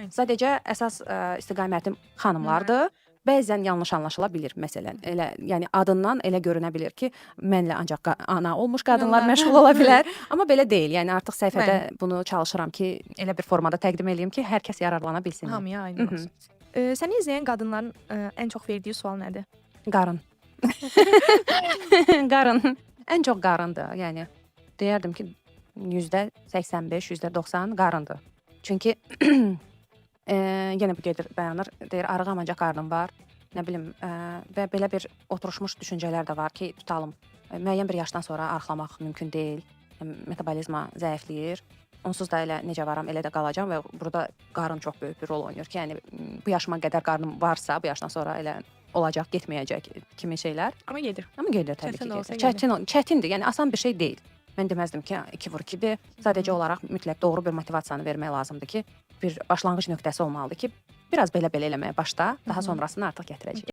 Sadəcə əsas istiqamətim xanımlardır. Bəzən yanlış anlaşıla bilir məsələn. Elə, yəni adından elə görünə bilər ki, mənlə ancaq ana olmuş qadınlar məşğul ola bilər. Amma belə deyil. Yəni artıq səhifədə bunu çalışıram ki, elə bir formada təqdim eləyim ki, hər kəs yararlana bilsin. Hamıya aydın olsun. Səni izləyən qadınların ən çox verdiyi sual nədir? Qarın. Qarın. Ən çox qarındır. Yəni deyərdim ki, %85, %90 qarındır. Çünki yenə bu gedir, dayanır, deyir, arıqam ancaq qarnım var. Nə bilim, və belə bir oturuşmuş düşüncələr də var ki, tutalım, müəyyən bir yaşdan sonra arıqlamaq mümkün deyil. Metabolizma zəifləyir. Onsuz da elə necə varam, elə də qalacam və burada qarın çox böyük bir rol oynayır ki, yəni bu yaşıma qədər qarnım varsa, bu yaşdan sonra elə olacaq, getməyəcək kimi şeylər. Amma gedir. Amma gedir təbii ki, gedir. Çətindir, yəni asan bir şey deyil. Mən deməzdim ki, 2-2-dir. Sadəcə olaraq mütləq doğru bir motivasiyanı vermək lazımdır ki, bir başlanğıc nöqtəsi olmalıdır ki, biraz belə-belə eləməyə başla, daha sonrasını artıq gətirəcək.